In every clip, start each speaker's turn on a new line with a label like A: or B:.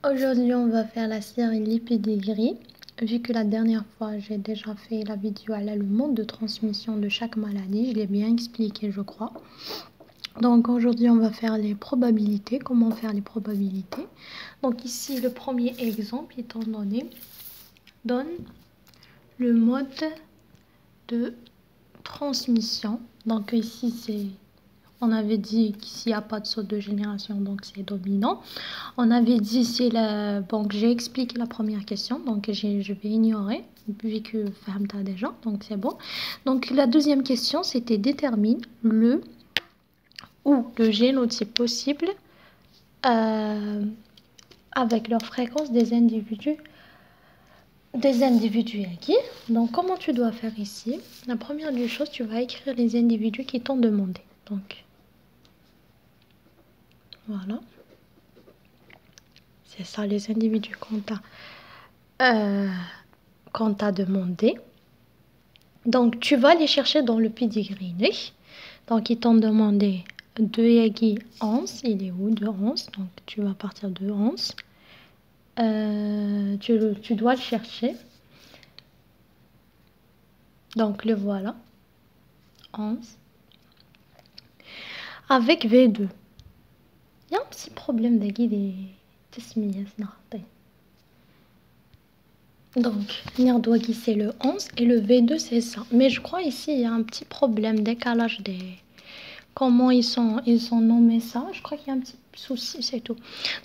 A: Aujourd'hui, on va faire la série lipidégrée. Vu que la dernière fois, j'ai déjà fait la vidéo à le mode de transmission de chaque maladie, je l'ai bien expliqué, je crois. Donc aujourd'hui, on va faire les probabilités. Comment faire les probabilités? Donc ici, le premier exemple étant donne le mode de transmission. Donc ici, on avait dit qu'ici, il n'y a pas de saut de génération, donc c'est dominant. On avait dit, donc j'ai expliqué la première question, donc je vais ignorer, vu que femme t'as déjà, donc c'est bon. Donc la deuxième question, c'était détermine le génotype possible avec leur fréquence des individus acquis. Donc comment tu dois faire ici? La première des choses, tu vas écrire les individus qui t'ont demandé. Donc voilà. C'est ça les individus qu'on t'a demandé. Donc tu vas les chercher dans le pedigree. Donc ils t'ont demandé 2 égale 11. Il est où 2 11? Donc tu vas partir de 11. Tu dois le chercher. Donc le voilà. 11. Avec V2. Il y a un petit problème de des donc, Nirdouagi c'est le 11 et le V2 c'est ça. Mais je crois ici il y a un petit problème, décalage des... Comment ils ont nommé ça? Je crois qu'il y a un petit souci, c'est tout.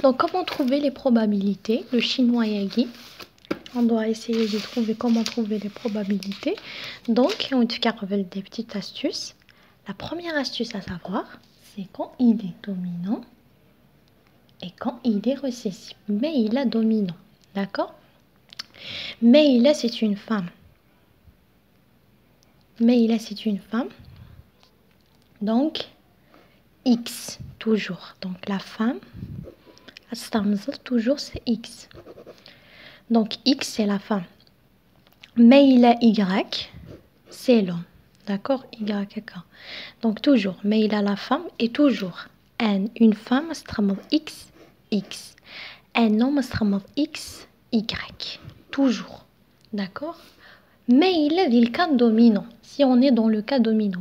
A: Donc, comment trouver les probabilités? Le chinois Yagi. On doit essayer de trouver comment trouver les probabilités. Donc, on te révèle des petites astuces. La première astuce à savoir, c'est quand il est dominant et quand il est récessif. Mais il est dominant, d'accord? Mais il est, c'est une femme. C'est une femme. Donc, X, toujours. Donc, la femme, toujours, c'est X. Donc, X, c'est la femme. Mais il a Y, c'est l'homme. D'accord? Y, donc, toujours. Mais il a la femme et toujours. Une femme, X, X. Un homme, X, Y. Toujours. D'accord? Mais il est le cas dominant. Si on est dans le cas dominant,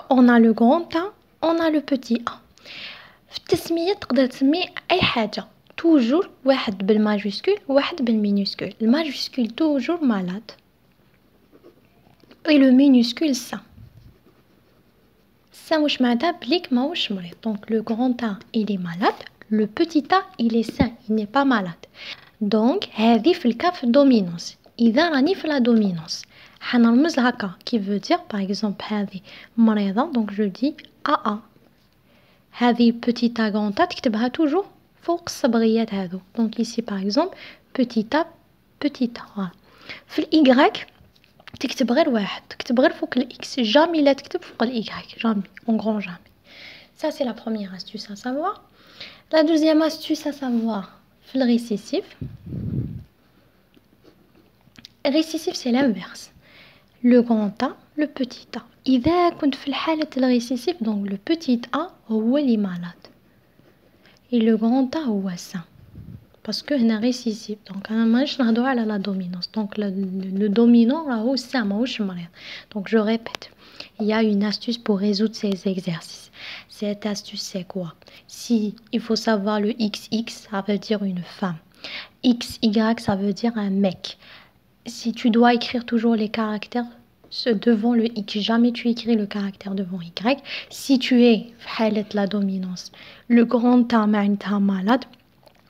A: on a le grand A, on a le petit A. في التسمية تقدر تسمي أي حاجة. Toujours واحد بالماجيسكول واحد بالمينيسكول. Le majuscule toujours malade. Et le minuscule sain. Ça مش معناتها بليك ماهوش مريض. Donc le grand A il est malade. Le petit A il est sain. Il n'est pas malade. Donc هذه في الكا في الدومينانس. إذا راني في لا دومينانس حنرمز هكا qui veut dire par exemple هذه مريضة donc je dis AA. هذه petit A grand A تكتبها toujours فوق الصبغيات هذو. Donc ici par exemple petit A petit A. في الY تكتب غير واحد تكتب غير فوق الإكس jamais لا تكتب فوق الإي jamais en grand jamais. Ça c'est la première astuce à savoir. La deuxième astuce à savoir في le récessif. Récessif c'est l'inverse. Le grand A, le petit A. إذا كنت في الحالة الريسيسيف donc le petit A هو اللي malade. Et le grand A هو sain. Parce que هنا récessif. Donc أنا مانيش نهضروا على la dominance. Donc le dominant راهو sain ماهوش مريض. Donc je répète. Il y a une astuce pour résoudre ces exercices. Cette astuce c'est quoi? Si il faut savoir le XX, ça veut dire une femme. XY, ça veut dire un mec. Si tu dois écrire toujours les caractères devant le X, jamais tu écris le caractère devant Y. Si tu es la dominance, le grand A معناتها malade,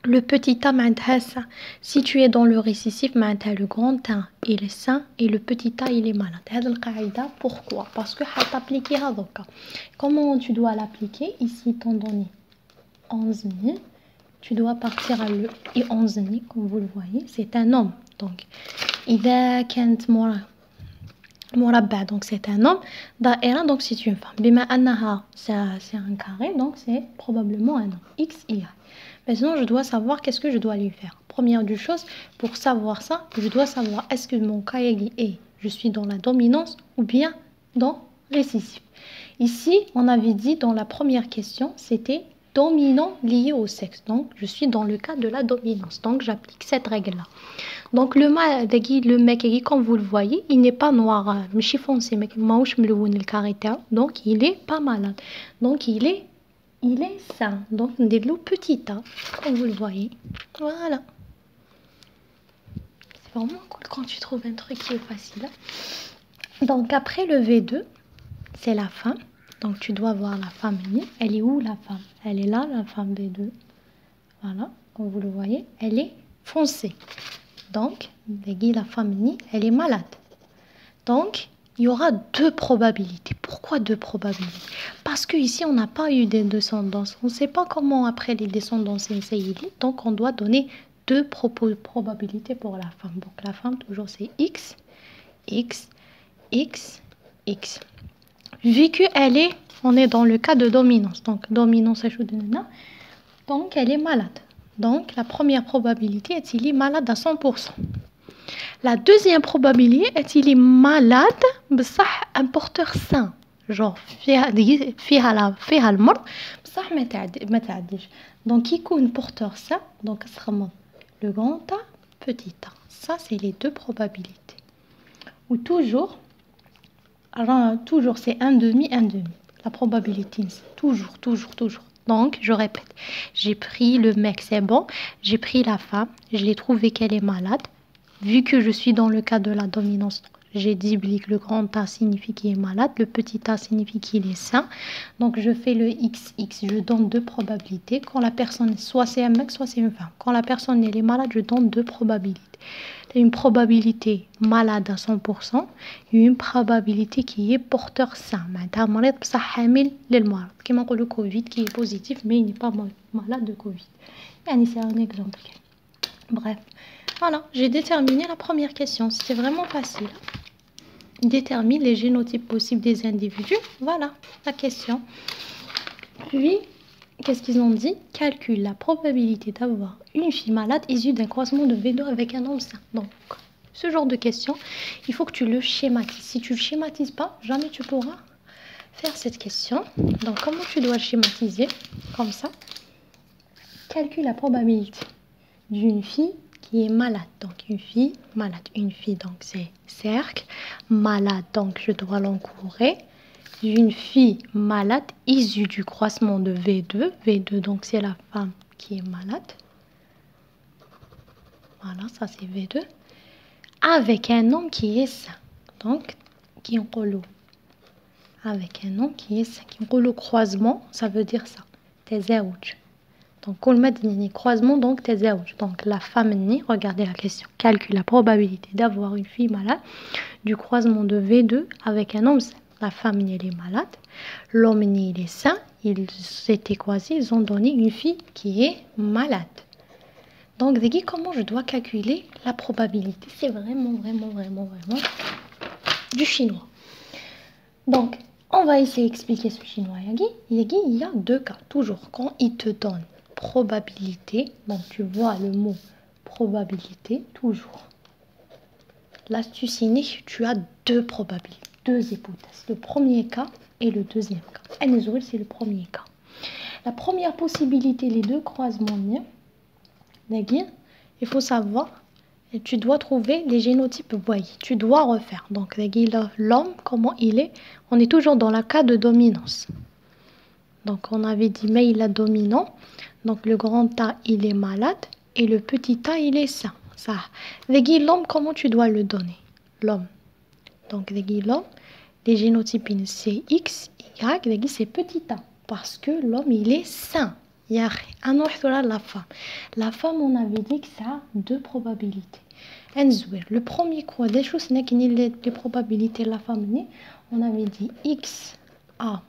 A: le petit A معناتها sain. Si tu es dans le récessif, معناتها le grand A il est sain et le petit A il est malade. هذه القاعدة pourquoi? Parce que حتappliquer هذوكا. Comment tu dois l'appliquer? Ici étant donné 11 000, tu dois partir à le 11 000 comme vous le voyez, c'est un homme. Donc إذا كانت مربع donc c'est un homme. دائرة donc c'est une femme. بما أنها c'est un carré donc c'est probablement un homme. X, Y. Maintenant je dois savoir qu'est-ce que je dois lui faire. Première des choses, pour savoir ça, je dois savoir est-ce que mon kayagi est je suis dans la dominance ou bien dans récessif. Ici on avait dit dans la première question c'était dominant lié au sexe. Donc, je suis dans le cas de la dominance. Donc, j'applique cette règle-là. Donc, le mec, comme vous le voyez, il n'est pas noir, ماشي foncé, mais ماهوش ملون الكاري تاعو. Donc, il est pas malade. Donc, il est sain. Donc, on dit le petit A, comme vous le voyez. Voilà. C'est vraiment cool quand tu trouves un truc qui est facile. Donc, après le V2, c'est la femme. Donc, tu dois voir la femme. Elle est où, la femme? Elle est là, la femme V2. Voilà, comme vous le voyez, elle est foncée. Donc, la femme, elle est malade. Donc, il y aura deux probabilités. Pourquoi deux probabilités? Parce qu'ici, on n'a pas eu de descendance. On ne sait pas comment, après les descendances, c'est. Donc, on doit donner deux probabilités pour la femme. Donc, la femme, toujours, c'est X, X, X, X. Vu qu'elle est, on est dans le cas de dominance. Donc, dominance, donc elle est malade. Donc, la première probabilité est qu'il est malade à 100%. La deuxième probabilité est qu'il est malade, بصح un porteur sain. Genre, فيها المرض بصح ما تعديش. Donc, il y a un porteur sain. Donc, le grand A, petit A. Ça, c'est les deux probabilités. Ou toujours, c'est un demi. La probabilité, c'est toujours. Donc, je répète, j'ai pris le mec, c'est bon. J'ai pris la femme, je l'ai trouvé qu'elle est malade. Vu que je suis dans le cas de la dominance, j'ai dit que le grand A signifie qu'il est malade, le petit A signifie qu'il est sain. Donc, je fais le XX, je donne deux probabilités. Quand la personne, soit c'est un mec, soit c'est une femme. Quand la personne elle est malade, je donne deux probabilités. Une probabilité malade à 100% et une probabilité qui est porteur sain. معناتها مريض بصح حامل للمرض كما نقولوا كوفيد qui est positif mais il n'est pas malade de Covid. يعني c'est un exemple. Bref, voilà, j'ai déterminé la première question. C'était vraiment facile. Détermine les génotypes possibles des individus. Voilà la question. Puis, qu'est-ce qu'ils ont dit? Calcule la probabilité d'avoir une fille malade issue d'un croisement de V2 avec un homme sain. Donc, ce genre de question, il faut que tu le schématises. Si tu ne le schématises pas, jamais tu pourras faire cette question. Donc, comment tu dois le schématiser? Comme ça. Calcule la probabilité d'une fille qui est malade. Donc, une fille malade. Une fille, donc c'est cercle. Malade, donc je dois l'encourir. Une fille malade issue du croisement de V2. V2, donc c'est la femme qui est malade. Voilà, ça c'est V2. Avec un homme qui est sain. Donc, qui est en avec un homme qui est sain. Qui est en croisement, ça veut dire ça. Tezawj. Donc, croisement, donc tezawj. Donc, la femme, regardez la question. Calcule la probabilité d'avoir une fille malade du croisement de V2 avec un homme sain. La femme, elle est malade. L'homme, il est sain. Ils s'étaient croisés. Ils ont donné une fille qui est malade. Donc, comment je dois calculer la probabilité? C'est vraiment du chinois. Donc, on va essayer d'expliquer ce chinois. Il y a deux cas. Toujours, quand il te donne probabilité, donc tu vois le mot probabilité, toujours. L'astuce unique, tu as deux probabilités, deux hypothèses. Le premier cas et le deuxième cas. C'est le premier cas. La première possibilité, les deux croisements, il faut savoir, et tu dois trouver les génotypes voyés. Tu dois refaire. Donc, l'homme, comment il est? On est toujours dans le cas de dominance. Donc, on avait dit, mais il est dominant. Donc, le grand A, il est malade. Et le petit A, il est sain. Ça. L'homme, comment tu dois le donner? L'homme. Donc, l'homme, les génotypes, c'est X, Y, c'est petit A. Parce que l'homme, il est sain. La femme. La femme, on avait dit que ça a deux probabilités. Le premier quoi, des choses, c'est que les probabilités de la femme, on avait dit X, A,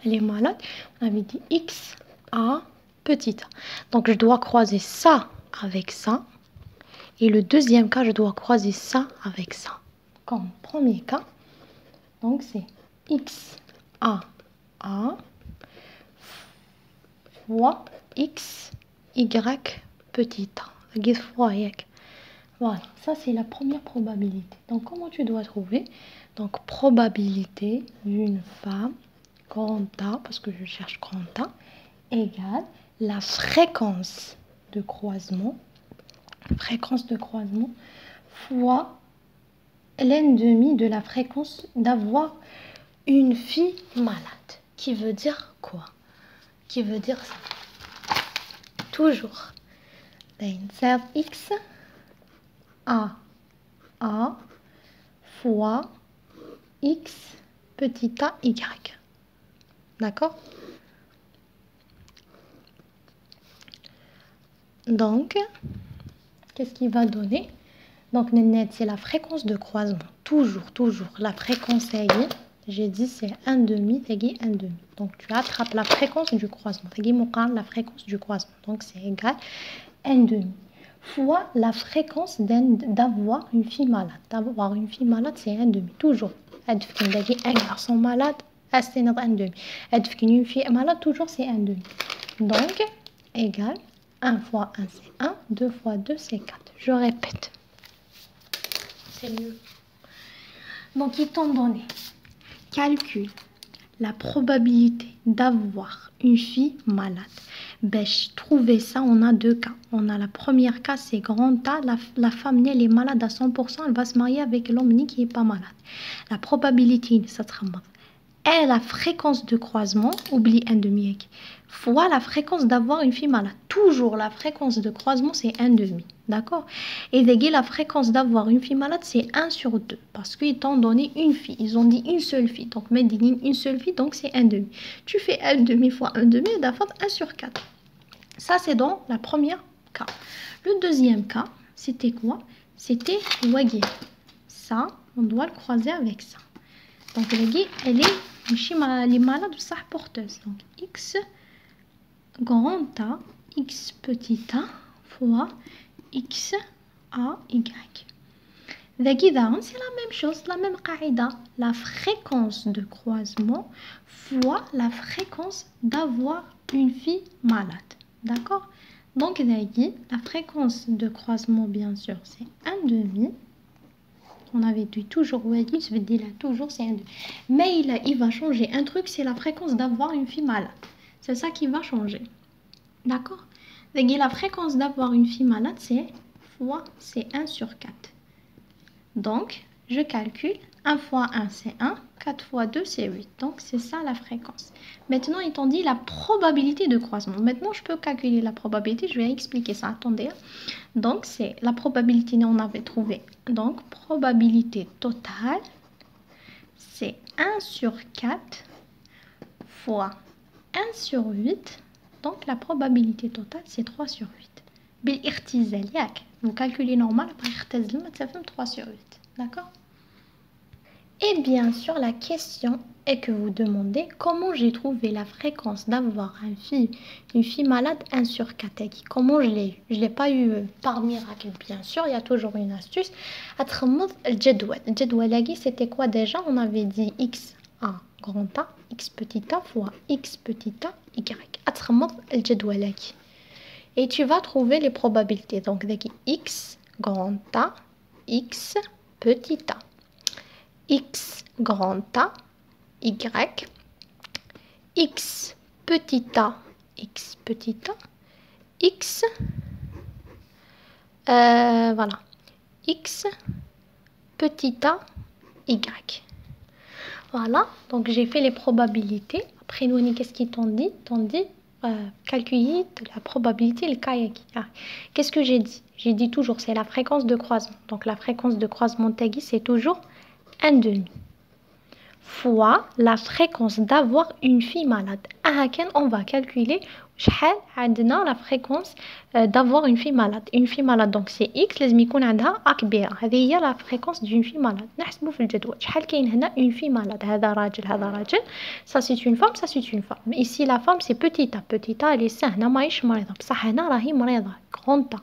A: elle est malade. On avait dit X, A, petit A. Donc, je dois croiser ça avec ça. Et le deuxième cas, je dois croiser ça avec ça. Comme premier cas, donc c'est X, A, fois X, Y, petit a. Voilà, ça c'est la première probabilité. Donc, comment tu dois trouver? Donc, probabilité d'une femme grand A, parce que je cherche grand A, égale la fréquence de croisement fois l'un-demi de la fréquence d'avoir une fille malade. Qui veut dire quoi? Qui veut dire ça? Toujours. C'est x a fois x petit a y. D'accord? Donc, qu'est-ce qu'il va donner? Donc, le net, c'est la fréquence de croisement. Toujours. La fréquence, j'ai dit, c'est 1,5, c'est 1,5. Donc, tu attrapes la fréquence du croisement. La fréquence du croisement. Donc, c'est égal 1,5 fois la fréquence d'avoir une fille malade. D'avoir une fille malade, c'est 1,5. Toujours. Un garçon malade, c'est 1,5. Une fille malade, toujours, c'est 1,5. Donc, égal 1 fois 1, c'est 1. 2 fois 2, c'est 4. Je répète. C'est mieux. Donc, ils t'ont donné. Calcule la probabilité d'avoir une fille malade. Trouver ça, on a deux cas. On a la première cas, c'est grand A. La femme, elle est malade à 100%. Elle va se marier avec l'homme qui n'est pas malade. La probabilité, ça sera et la fréquence de croisement, oublie 1,5, fois la fréquence d'avoir une fille malade. Toujours la fréquence de croisement, c'est 1,5. D'accord? Et la fréquence d'avoir une fille malade, c'est 1 sur 2. Parce qu'ils t'ont donné une fille. Ils ont dit une seule fille. Donc, une seule fille, donc c'est 1,5. Tu fais 1,5 fois 1,5, d'abord 1 sur 4. Ça, c'est dans la première cas. Le deuxième cas, c'était quoi? C'était wagi. Ça, on doit le croiser avec ça. Donc, wagi, elle est malade ou ça porteuse. Donc, x grand A, x petit a fois x a y. C'est la même chose, la même qaïda. La fréquence de croisement fois la fréquence d'avoir une fille malade. D'accord? Donc, la fréquence de croisement, bien sûr, c'est 1,5. On avait dit toujours, je vais dire là, toujours, c'est 1,5. Mais il va changer un truc, c'est la fréquence d'avoir une fille malade. C'est ça qui va changer. D'accord? La fréquence d'avoir une fille malade, c'est 1 sur 4. Donc, je calcule 1 fois 1, c'est 1. 4 fois 2, c'est 8. Donc, c'est ça la fréquence. Maintenant, ils t'ont dit la probabilité de croisement. Maintenant, je peux calculer la probabilité. Je vais expliquer ça. Attendez. Donc, c'est la probabilité, on avait trouvé. Donc, probabilité totale, c'est 1 sur 4 fois 1 sur 8. Donc, la probabilité totale, c'est 3 sur 8. Vous calculez normal, après ça fait 3 sur 8. D'accord? Et bien sûr, la question est que vous demandez comment j'ai trouvé la fréquence d'avoir une fille malade 1 sur 4. Comment je l'ai eu? Je ne l'ai pas eu par miracle, bien sûr. Il y a toujours une astuce. Le jadwal, c'était quoi déjà? On avait dit x a grand A, x petit a fois x petit a, y. Le jadwal. Et tu vas trouver les probabilités. Donc, x grand A, x petit a. X grand A, Y, X petit a, X petit a, X, voilà, X petit a, Y. Voilà, donc j'ai fait les probabilités. Après, nous, qu'est-ce qu'ils t'ont dit? T'ont dit calculer la probabilité, le kayaki. Qu'est-ce que j'ai dit? J'ai dit toujours, c'est la fréquence de croisement. Donc, la fréquence de croisement tagui, c'est toujours 1,5 fois la fréquence d'avoir une fille malade. On va calculer la fréquence d'avoir une fille malade. Une fille malade, donc c'est X, لازم يكون عندها A كبيرة. هذه هي la fréquence d'une fille malade. نحسبوا في الجدول. شحال كاين هنا une fille malade. هذا راجل. Ça c'est une femme, ça c'est une femme. Ici la femme c'est petit a. Petit a elle est saine. هنا ماهيش مريضة. بصح هنا راهي مريضة. Grand A.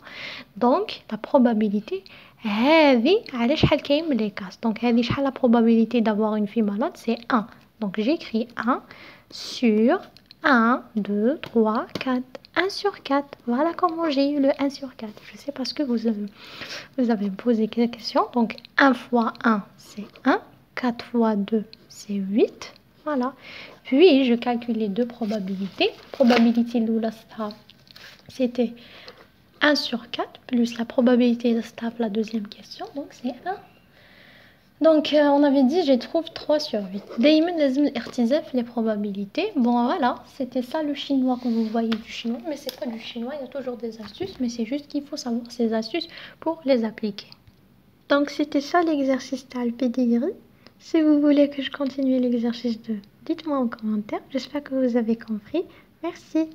A: Donc la probabilité هذه على شحال كاين من لي كاس. Donc هذه شحال la probabilité d'avoir une fille malade, c'est 1. Donc j'écris 1 sur 1, 2, 3, 4. 1 sur 4. Voilà comment j'ai eu le 1 sur 4. Je sais parce que vous avez posé quelques questions. Donc 1 fois 1, c'est 1. 4 fois 2, c'est 8. Voilà. Puis, je calcule les deux probabilités. Probabilité de l'oula, c'était 1 sur 4 plus la probabilité de la deuxième question. Donc, c'est 1. Donc, on avait dit, je trouve 3 sur 8. Daïmen lazim l'artisaf les probabilités. Bon, voilà, c'était ça le chinois que vous voyez du chinois. Mais c'est pas du chinois, il y a toujours des astuces. Mais c'est juste qu'il faut savoir ces astuces pour les appliquer. Donc, c'était ça l'exercice d'Alpédigri. Si vous voulez que je continue l'exercice 2, dites-moi en commentaire. J'espère que vous avez compris. Merci.